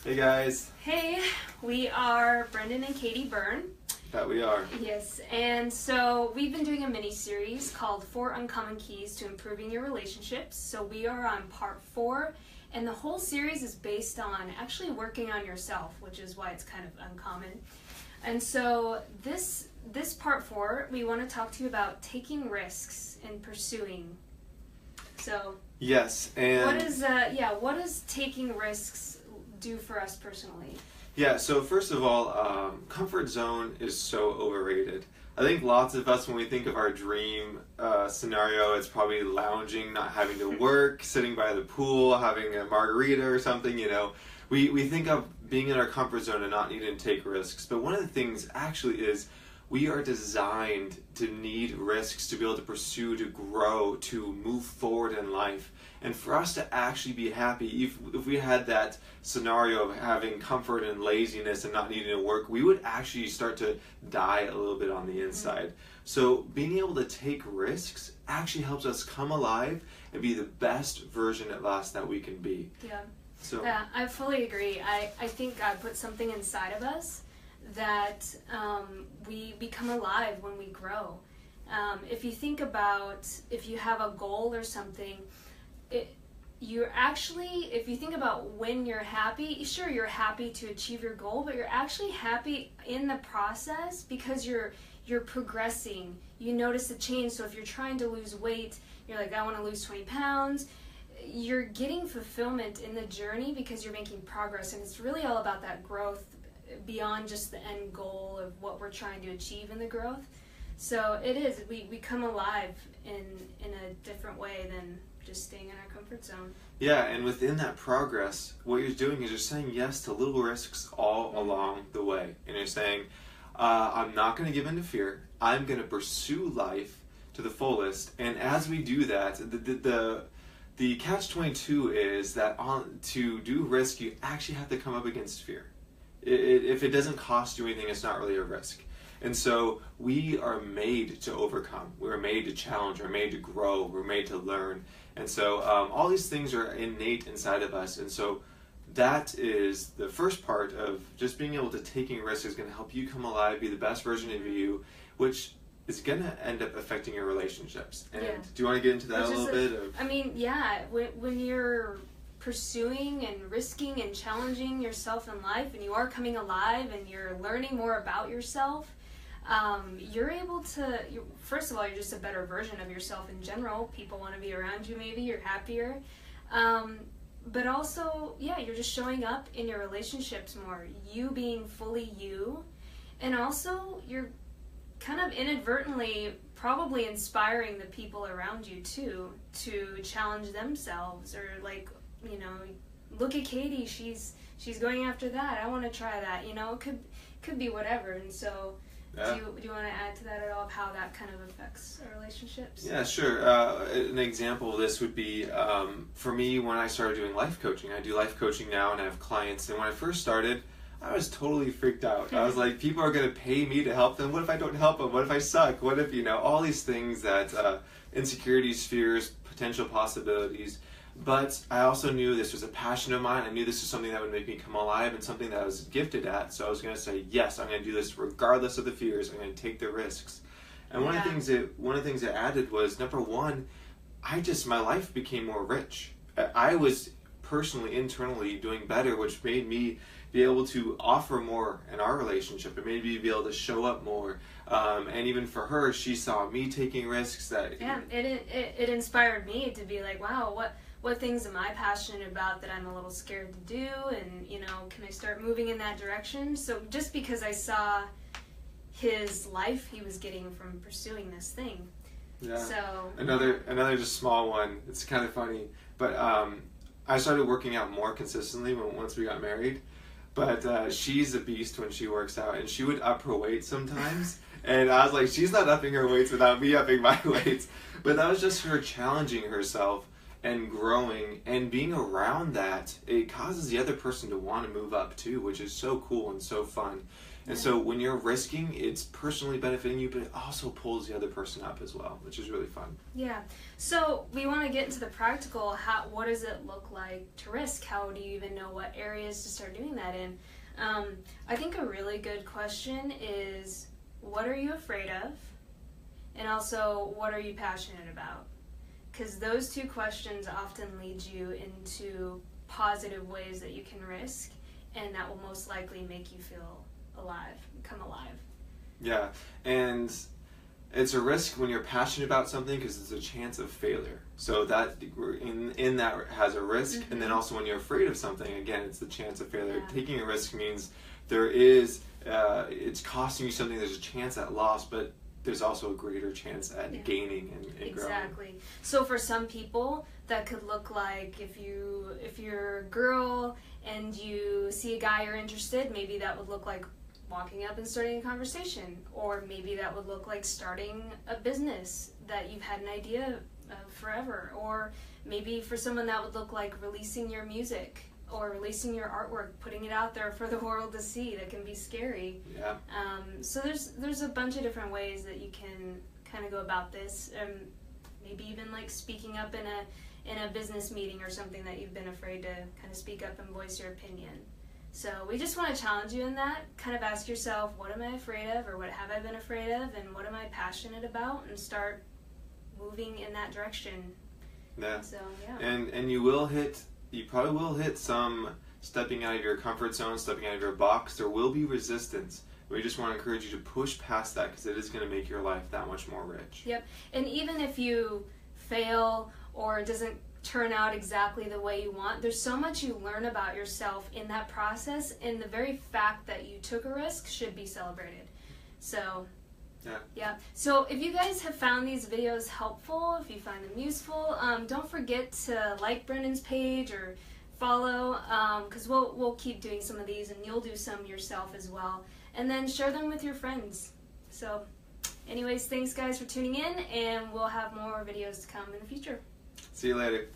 Hey guys. Hey, we are Brendon and Katie Byrne. That we are. Yes, and so we've been doing a mini-series called 4 Uncommon Keys to Improving Your Relationships. So we are on part 4, and the whole series is based on actually working on yourself, which is why it's kind of uncommon. And so this part 4, we want to talk to you about taking risks and pursuing. So Yes, and what does taking risks do for us personally? yeah, so first of all, comfort zone is so overrated. I think lots of us, when we think of our dream scenario, it's probably lounging, not having to work, sitting by the pool, having a margarita or something, you know. We think of being in our comfort zone and not needing to take risks. But one of the things actually is we are designed to need risks to be able to pursue, to grow, to move forward in life. And for us to actually be happy, if we had that scenario of having comfort and laziness and not needing to work, we would actually start to die a little bit on the inside. So being able to take risks actually helps us come alive and be the best version of us that we can be. Yeah. So yeah, I fully agree. I think God put something inside of us that we become alive when we grow. If you think about, if you have a goal or something, you're actually, if you think about when you're happy, sure, you're happy to achieve your goal, but you're actually happy in the process because you're progressing. You notice a change. So if you're trying to lose weight, you're like, I want to lose 20 pounds. You're getting fulfillment in the journey because you're making progress, and it's really all about that growth beyond just the end goal of what we're trying to achieve in the growth. So it is, we come alive in a different way than just staying in our comfort zone. yeah, and within that progress, what you're doing is you're saying yes to little risks all along the way. And you're saying, I'm not going to give in to fear. I'm going to pursue life to the fullest. And as we do that, the catch-22 is that to do risk, you actually have to come up against fear. If it doesn't cost you anything, it's not really a risk. And so we are made to overcome. We're made to challenge. We're made to grow. We're made to learn. And so all these things are innate inside of us. And so that is the first part of just being able to taking risks is going to help you come alive, be the best version of you, which is going to end up affecting your relationships. And do you want to get into that a little bit? I mean, yeah, when you're pursuing and risking and challenging yourself in life, and you are coming alive and you're learning more about yourself, you're able to, first of all, you're just a better version of yourself in general. People want to be around you, maybe you're happier, but also, yeah, you're just showing up in your relationships more, you being fully you, and also you're kind of inadvertently probably inspiring the people around you too to challenge themselves, or like, you know, look at Katie, she's going after that, I want to try that, you know, it could be whatever. And so do you want to add to that at all, of how that kind of affects our relationships? Yeah, sure. An example of this would be for me when I started doing life coaching. I do life coaching now and I have clients, and when I first started, I was totally freaked out. I was like, people are going to pay me to help them. What if I don't help them? What if I suck? What if, you know, all these things that insecurities, fears, potential possibilities. But I also knew this was a passion of mine. I knew this was something that would make me come alive and something that I was gifted at. So I was going to say, yes, I'm going to do this regardless of the fears. I'm going to take the risks. And one of the things that added was, number one, my life became more rich. I was personally, internally doing better, which made me be able to offer more in our relationship. It made me be able to show up more. And even for her, she saw me taking risks. It inspired me to be like, wow, what things am I passionate about that I'm a little scared to do, and, you know, can I start moving in that direction? So just because I saw his life he was getting from pursuing this thing. Yeah. So another just small one. It's kind of funny, but I started working out more consistently once we got married. But she's a beast when she works out, and she would up her weight sometimes. And I was like, she's not upping her weights without me upping my weights. But that was just her challenging herself. and growing and being around that, it causes the other person to want to move up too, which is so cool and so fun. And so when you're risking, it's personally benefiting you, but it also pulls the other person up as well, which is really fun. Yeah. So we want to get into the practical. What does it look like to risk? How do you even know what areas to start doing that in? I think a really good question is, what are you afraid of? And also, what are you passionate about? Because those two questions often lead you into positive ways that you can risk, and that will most likely make you feel come alive. Yeah, and it's a risk when you're passionate about something because it's a chance of failure. So that in that has a risk, and then also when you're afraid of something, again, it's the chance of failure. Yeah. Taking a risk means there is it's costing you something. There's a chance at loss, but there's also a greater chance at gaining and growing. Exactly. So for some people, that could look like if you're a girl and you see a guy you're interested, maybe that would look like walking up and starting a conversation, or maybe that would look like starting a business that you've had an idea of forever, or maybe for someone that would look like releasing your music or releasing your artwork, putting it out there for the world to see. That can be scary. Yeah. So there's a bunch of different ways that you can kind of go about this. Maybe even like speaking up in a business meeting or something that you've been afraid to kind of speak up and voice your opinion. So we just want to challenge you in that. Kind of ask yourself, what am I afraid of, or what have I been afraid of, and what am I passionate about, and start moving in that direction. Yeah. So yeah. And you probably will hit some stepping out of your comfort zone, stepping out of your box. There will be resistance. We just want to encourage you to push past that, because it is going to make your life that much more rich. Yep. And even if you fail or it doesn't turn out exactly the way you want, there's so much you learn about yourself in that process, and the very fact that you took a risk should be celebrated. So yeah. So if you guys have found these videos helpful, if you find them useful, don't forget to like Brendon's page or follow, because we'll keep doing some of these, and you'll do some yourself as well, and then share them with your friends. So anyways, thanks guys for tuning in, and we'll have more videos to come in the future. See you later.